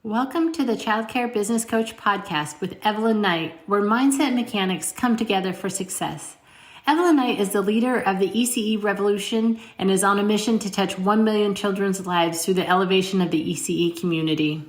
Welcome to the Childcare Business Coach podcast with Evelyn Knight, where mindset mechanics come together for success. Evelyn Knight is the leader of the ECE revolution and is on a mission to touch 1 million children's lives through the elevation of the ECE community.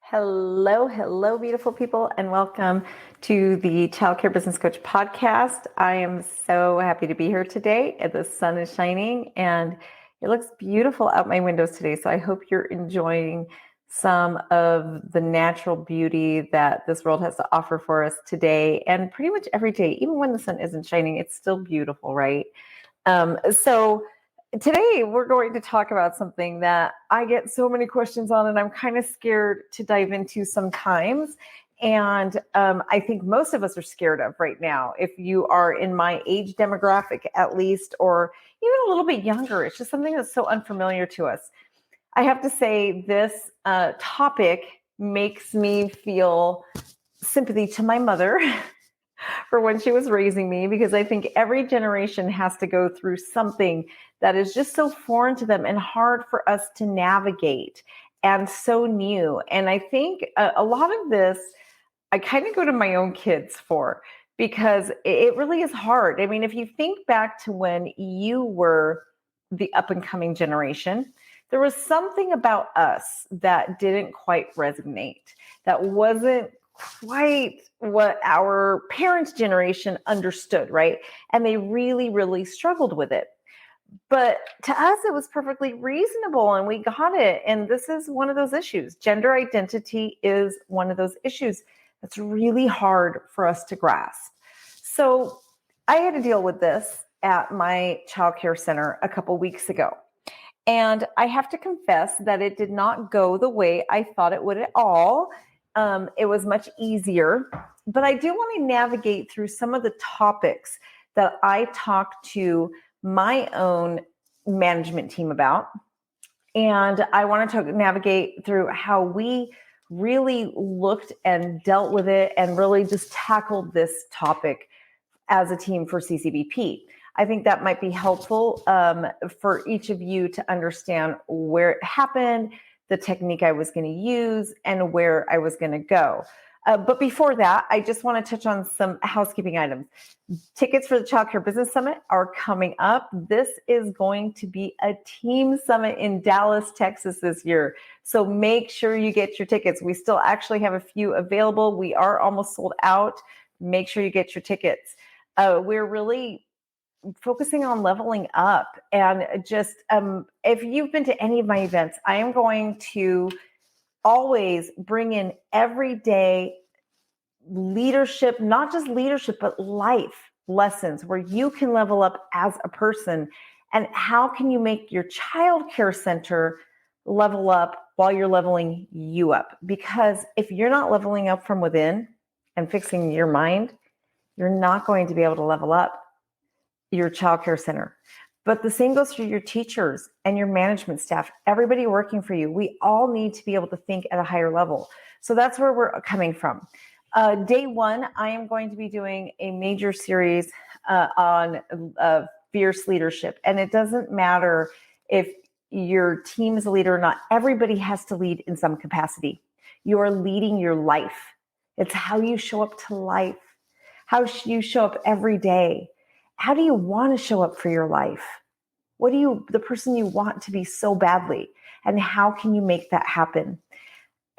Hello, beautiful people, and welcome to the Childcare Business Coach podcast. I am so happy to be here today. The sun is shining and it looks beautiful out my windows today. So I hope you're enjoying some of the natural beauty that this world has to offer for us today and pretty much every day. Even when the sun isn't shining, it's still beautiful, right? So today we're going to talk about something that I get so many questions on and I'm kind of scared to dive into sometimes. And I think most of us are scared of right now. If you are in my age demographic, at least, or even a little bit younger, it's just something that's so unfamiliar to us. I have to say this topic makes me feel sympathy to my mother for when she was raising me, because I think every generation has to go through something that is just so foreign to them and hard for us to navigate and so new. And I think a lot of this, I kind of go to my own kids for, because it really is hard. I mean, if you think back to when you were the up and coming generation, there was something about us that didn't quite resonate, that wasn't quite what our parents' generation understood, right? And they really, really struggled with it. But to us, it was perfectly reasonable and we got it. And this is one of those issues. Gender identity is one of those issues that's really hard for us to grasp. So I had to deal with this at my childcare center a couple weeks ago. And I have to confess that it did not go the way I thought it would at all. It was much easier, but I do want to navigate through some of the topics that I talked to my own management team about. And I want to navigate through how we really looked and dealt with it and really just tackled this topic as a team for CCBP. I think that might be helpful for each of you to understand where it happened, the technique I was going to use, and where I was going to go. But before that, I just want to touch on some housekeeping items. Tickets for the Childcare Business Summit are coming up. This is going to be a team summit in Dallas, Texas this year. So make sure you get your tickets. We still actually have a few available. We are almost sold out. Make sure you get your tickets. We're really focusing on leveling up, and just if you've been to any of my events, I am going to always bring in everyday leadership, not just leadership, but life lessons where you can level up as a person. And how can you make your child care center level up while you're leveling you up? Because if you're not leveling up from within and fixing your mind, you're not going to be able to level up your childcare center. But the same goes for your teachers and your management staff, everybody working for you. We all need to be able to think at a higher level. So that's where we're coming from. Day one, I am going to be doing a major series on fierce leadership. And it doesn't matter if your team is a leader or not. Everybody has to lead in some capacity. You're leading your life. It's how you show up to life, how you show up every day. How do you want to show up for your life? What do you, the person you want to be so badly? And how can you make that happen?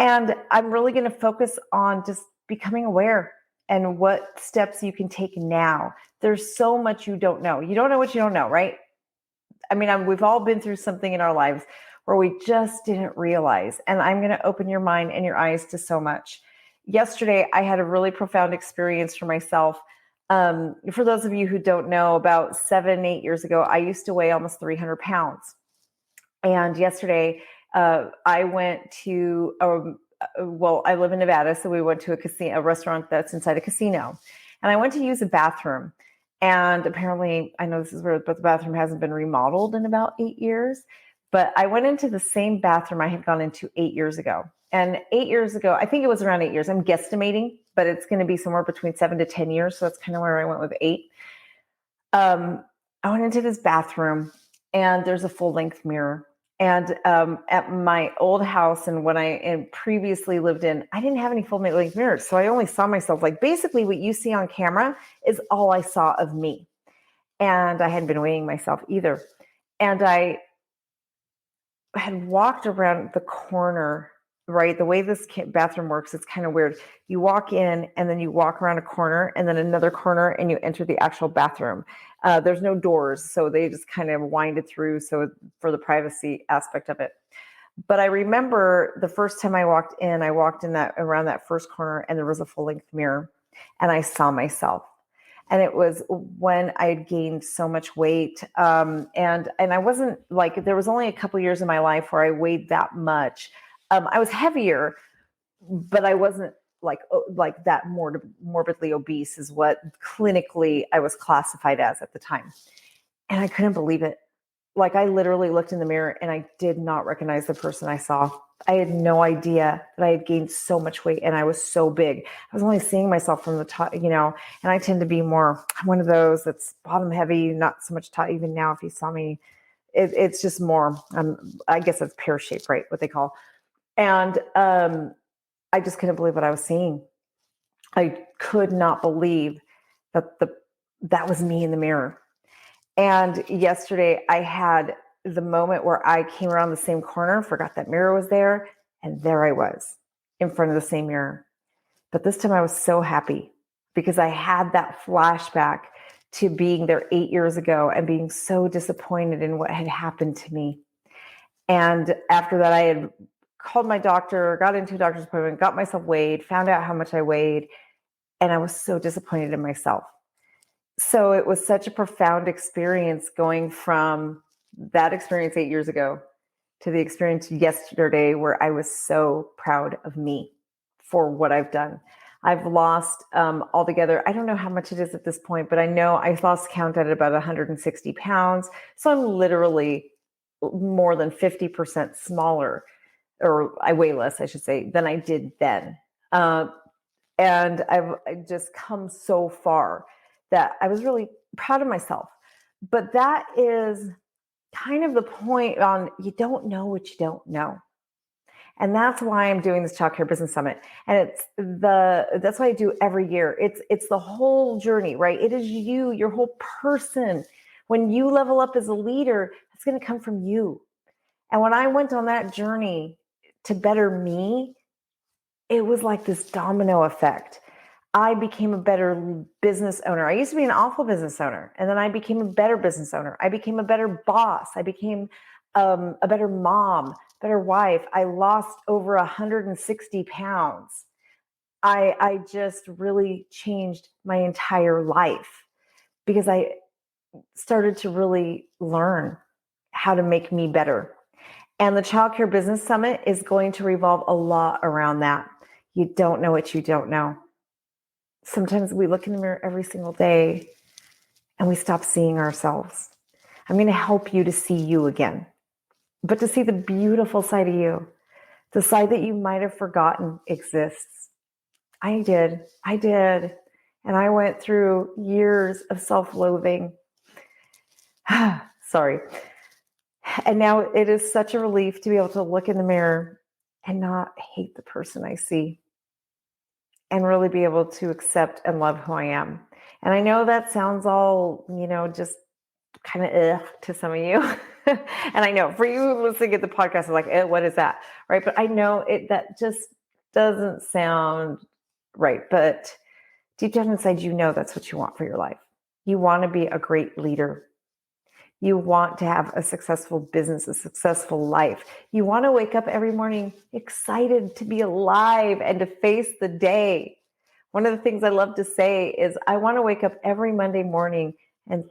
And I'm really going to focus on just becoming aware and what steps you can take now. There's so much you don't know. You don't know what you don't know, right? I mean, we've all been through something in our lives where we just didn't realize. And I'm going to open your mind and your eyes to so much. Yesterday, I had a really profound experience for myself. For those of you who don't know, about 7-8 years ago, I used to weigh almost 300 pounds. And yesterday, I went to, I live in Nevada, so we went to a restaurant that's inside a casino. And I went to use a bathroom. And apparently, I know this is weird, but the bathroom hasn't been remodeled in about 8 years. But I went into the same bathroom I had gone into 8 years ago. And 8 years ago, I think it was around 8 years, I'm guesstimating, but it's going to be somewhere between 7 to 10 years. So that's kind of where I went with 8. I went into this bathroom and there's a full length mirror. And at my old house and when I previously lived in, I didn't have any full length mirrors. So I only saw myself like basically what you see on camera is all I saw of me. And I hadn't been weighing myself either. And I had walked around the corner, right? The way this bathroom works, it's kind of weird. You walk in and then you walk around a corner and then another corner and you enter the actual bathroom. There's no doors, so they just kind of wind it through so for the privacy aspect of it. But I remember the first time I walked in that around that first corner and there was a full length mirror and I saw myself. And it was when I had gained so much weight. And I wasn't like, there was only a couple years in my life where I weighed that much. I was heavier, but I wasn't like that morbidly obese is what clinically I was classified as at the time. And I couldn't believe it. Like I literally looked in the mirror and I did not recognize the person I saw. I had no idea that I had gained so much weight and I was so big. I was only seeing myself from the top, and I tend to be more, I'm one of those that's bottom heavy, not so much top. Even now, if you saw me, it's just more, I guess it's pear shaped, right? What they call. And I just couldn't believe what I was seeing. I could not believe that was me in the mirror. And yesterday I had the moment where I came around the same corner, forgot that mirror was there, and there I was in front of the same mirror. But this time I was so happy because I had that flashback to being there 8 years ago and being so disappointed in what had happened to me. And after that, I had called my doctor, got into a doctor's appointment, got myself weighed, found out how much I weighed, and I was so disappointed in myself. So it was such a profound experience going from that experience 8 years ago to the experience yesterday where I was so proud of me for what I've done. I've lost altogether, I don't know how much it is at this point, but I know I lost count at about 160 pounds. So I'm literally more than 50% smaller, or I weigh less, I should say, than I did then. And I've just come so far that I was really proud of myself. But that is kind of the point on you don't know what you don't know. And that's why I'm doing this Child Care Business Summit. And that's what I do every year. It's the whole journey, right? It is you, your whole person. When you level up as a leader, it's going to come from you. And when I went on that journey to better me, it was like this domino effect. I became a better business owner. I used to be an awful business owner, and then I became a better business owner. I became a better boss. I became a better mom, better wife. I lost over 160 pounds. I just really changed my entire life because I started to really learn how to make me better. And the Child Care Business Summit is going to revolve a lot around that. You don't know what you don't know. Sometimes we look in the mirror every single day and we stop seeing ourselves. I'm going to help you to see you again, but to see the beautiful side of you, the side that you might have forgotten exists. I did. And I went through years of self-loathing. Sorry. And now it is such a relief to be able to look in the mirror and not hate the person I see and really be able to accept and love who I am. And I know that sounds all, just kind of to some of you. And I know for you listening at the podcast, it's like, what is that? Right. But I know that just doesn't sound right. But deep down inside, that's what you want for your life. You want to be a great leader. You want to have a successful business, a successful life. You want to wake up every morning excited to be alive and to face the day. One of the things I love to say is I want to wake up every Monday morning and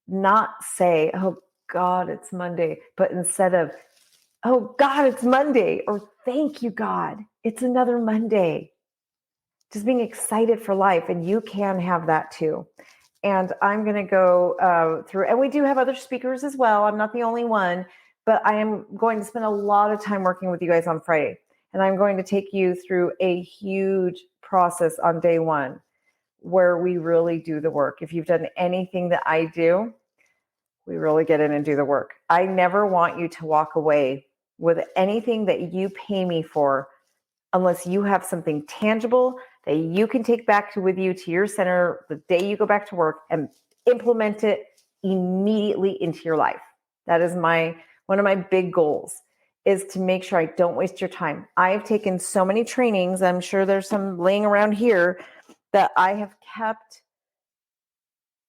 not say, oh God, it's Monday, but instead of, oh God, it's Monday, or thank you, God, it's another Monday. Just being excited for life. And you can have that too. And I'm going to go through, and we do have other speakers as well. I'm not the only one, but I am going to spend a lot of time working with you guys on Friday. And I'm going to take you through a huge process on day one where we really do the work. If you've done anything that I do, we really get in and do the work. I never want you to walk away with anything that you pay me for unless you have something tangible that you can take back with you to your center the day you go back to work and implement it immediately into your life. That is one of my big goals, is to make sure I don't waste your time. I've taken so many trainings, I'm sure there's some laying around here, that I have kept,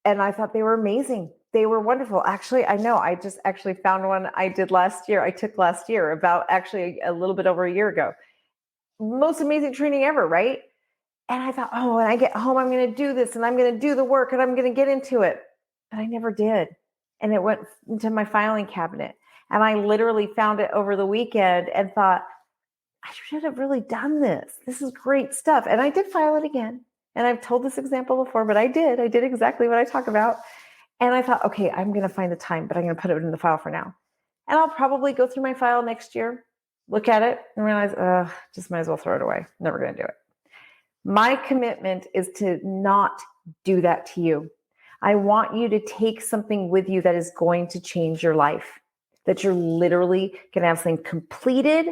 and I thought they were amazing. They were wonderful. Actually, I know, I just actually found one I took last year, about actually a little bit over a year ago. Most amazing training ever, right? And I thought, oh, when I get home, I'm going to do this and I'm going to do the work and I'm going to get into it. But I never did. And it went into my filing cabinet. And I literally found it over the weekend and thought, I should have really done this. This is great stuff. And I did file it again. And I've told this example before, but I did exactly what I talk about. And I thought, okay, I'm going to find the time, but I'm going to put it in the file for now. And I'll probably go through my file next year, look at it and realize, just might as well throw it away. Never going to do it. My commitment is to not do that to you. I want you to take something with you that is going to change your life, that you're literally going to have something completed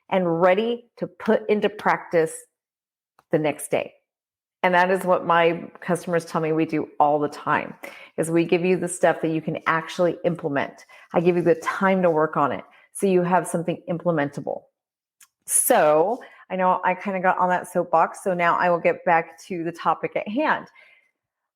and ready to put into practice the next day. And that is what my customers tell me we do all the time, is we give you the stuff that you can actually implement. I give you the time to work on it so you have something implementable. So I know I kind of got on that soapbox. So now I will get back to the topic at hand.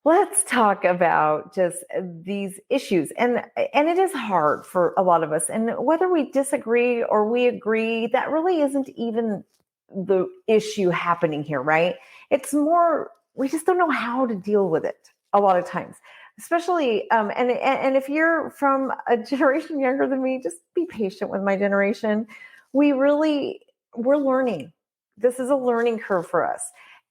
Let's talk about just these issues. And it is hard for a lot of us. And whether we disagree or we agree, that really isn't even the issue happening here, right? It's more, we just don't know how to deal with it a lot of times. Especially, and if you're from a generation younger than me, just be patient with my generation. We're learning. This is a learning curve for us.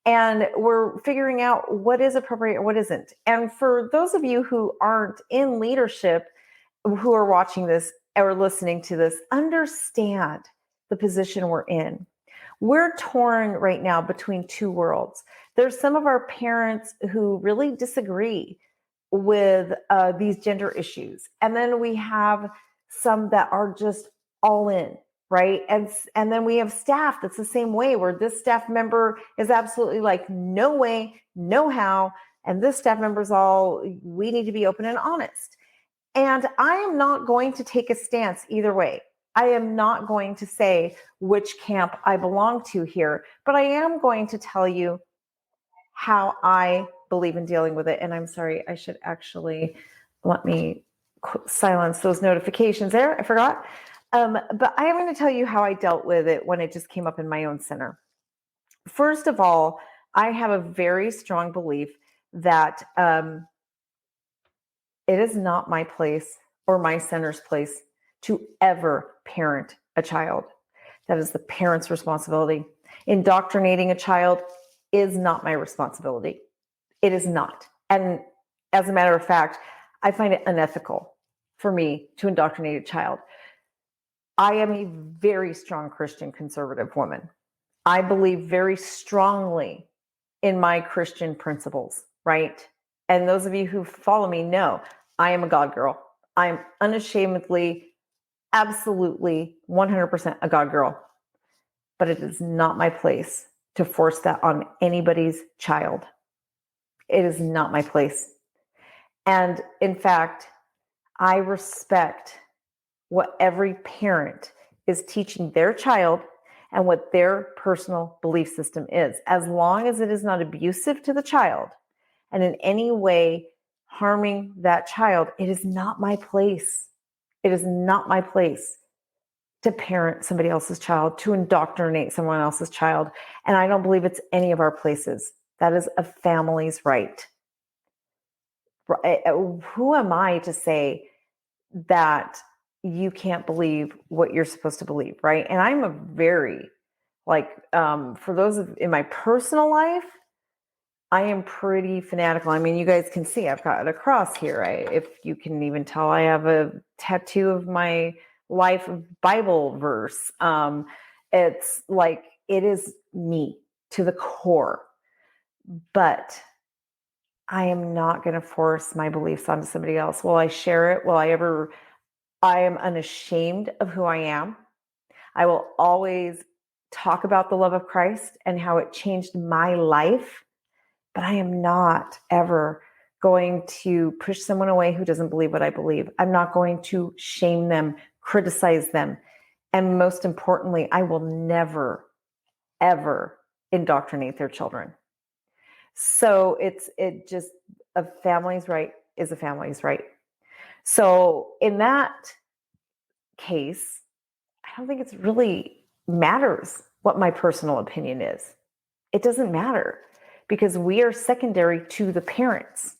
And we're figuring out what is appropriate and what isn't. And for those of you who aren't in leadership, who are watching this or listening to this, understand the position we're in. We're torn right now between two worlds. There's some of our parents who really disagree with these gender issues. And then we have some that are just all in, right? And then we have staff that's the same way, where this staff member is absolutely like, no way, no how. And this staff member's all, we need to be open and honest. And I am not going to take a stance either way. I am not going to say which camp I belong to here, but I am going to tell you how I believe in dealing with it. And I'm sorry, I should actually let me silence those notifications there. I forgot. But I am going to tell you how I dealt with it when it just came up in my own center. First of all, I have a very strong belief that it is not my place or my center's place to ever parent a child. That is the parent's responsibility. Indoctrinating a child is not my responsibility. It is not. And as a matter of fact, I find it unethical for me to indoctrinate a child. I am a very strong Christian conservative woman. I believe very strongly in my Christian principles, right? And those of you who follow me know I am a God girl. I'm unashamedly, absolutely 100% a God girl. But it is not my place to force that on anybody's child. It is not my place. And in fact, I respect what every parent is teaching their child and what their personal belief system is, as long as it is not abusive to the child and in any way harming that child. It is not my place. It is not my place to parent somebody else's child, to indoctrinate someone else's child. And I don't believe it's any of our places. That is a family's right. Who am I to say that you can't believe what you're supposed to believe, right? And I'm a very, for those in my personal life, I am pretty fanatical. I mean, you guys can see I've got a cross here. If you can even tell, I have a tattoo of my life Bible verse. It's like, it is me to the core. But I am not going to force my beliefs onto somebody else. Will I share it? I am unashamed of who I am. I will always talk about the love of Christ and how it changed my life, but I am not ever going to push someone away who doesn't believe what I believe. I'm not going to shame them, criticize them. And most importantly, I will never, ever indoctrinate their children. So a family's right is a family's right. So in that case, I don't think it's really matters what my personal opinion is. It doesn't matter because we are secondary to the parents,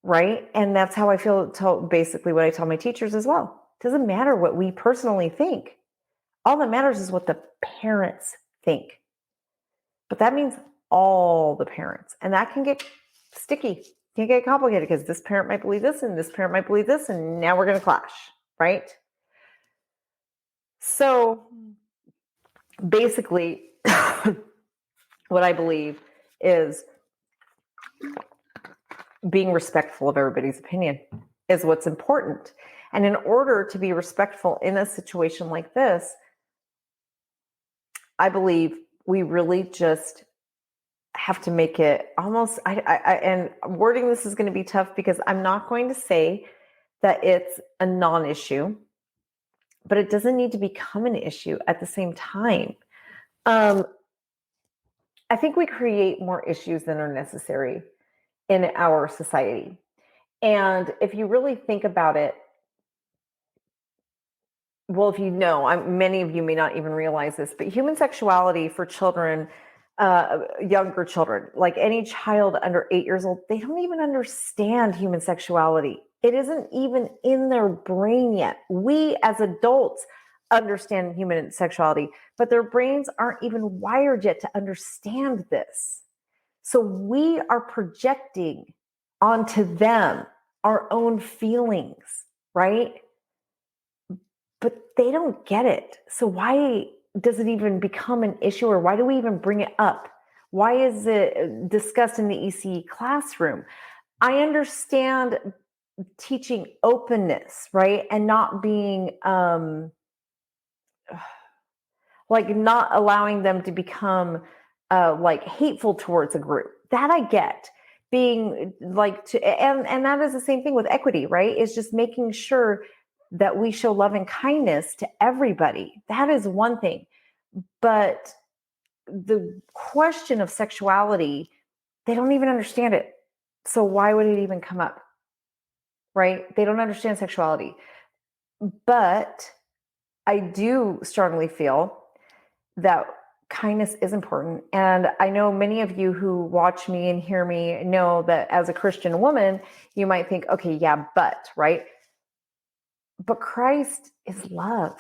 right? And that's how I feel, basically what I tell my teachers as well. It doesn't matter what we personally think. All that matters is what the parents think. But that means all the parents. And that can get sticky, can get complicated because this parent might believe this and this parent might believe this, and now we're going to clash, right? So basically, what I believe is being respectful of everybody's opinion is what's important. And in order to be respectful in a situation like this, I believe we really just have to make it almost, and wording this is going to be tough because I'm not going to say that it's a non-issue, but it doesn't need to become an issue at the same time. I think we create more issues than are necessary in our society. And if you really think about it, well, if you know, many of you may not even realize this, but human sexuality for children, younger children, like any child under 8 years old, they don't even understand human sexuality. It isn't even in their brain yet. We as adults understand human sexuality, but their brains aren't even wired yet to understand this. So we are projecting onto them our own feelings, right? But they don't get it. So why does it even become an issue, or why do we even bring it up? Why is it discussed in the ECE classroom? I understand teaching openness, right? And not being like not allowing them to become like hateful towards a group. That I get. Being like and that is the same thing with equity, right? It's just making sure that we show love and kindness to everybody. That is one thing. But the question of sexuality, they don't even understand it. So why would it even come up? Right? They don't understand sexuality. But I do strongly feel that kindness is important. And I know many of you who watch me and hear me know that as a Christian woman, you might think, okay, yeah, but, right? But Christ is love.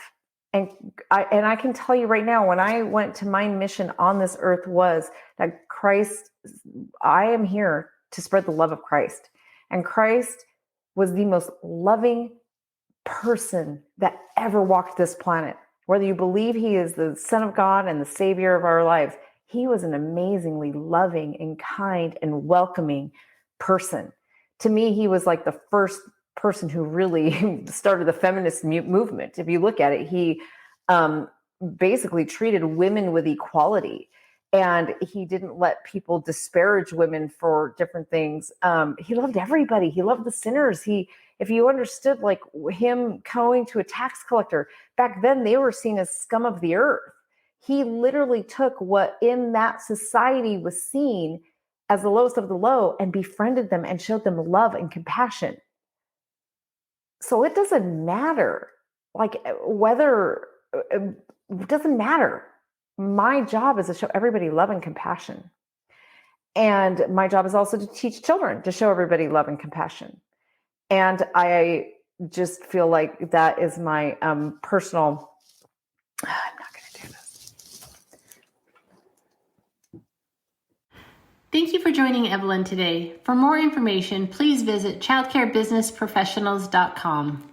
And I can tell you right now, when I went to my mission on this earth was that Christ, I am here to spread the love of Christ. And Christ was the most loving person that ever walked this planet. Whether you believe he is the Son of God and the Savior of our lives, he was an amazingly loving and kind and welcoming person. To me, he was like the first person who really started the feminist movement. If you look at it, he basically treated women with equality, and he didn't let people disparage women for different things. He loved everybody. He loved the sinners. If you understood, like him going to a tax collector, back then they were seen as scum of the earth. He literally took what in that society was seen as the lowest of the low and befriended them and showed them love and compassion. So it doesn't matter, like whether, it doesn't matter. My job is to show everybody love and compassion. And my job is also to teach children to show everybody love and compassion. And I just feel like that is my personal, I'm not going to do this. Thank you for joining Evelyn today. For more information, please visit childcarebusinessprofessionals.com.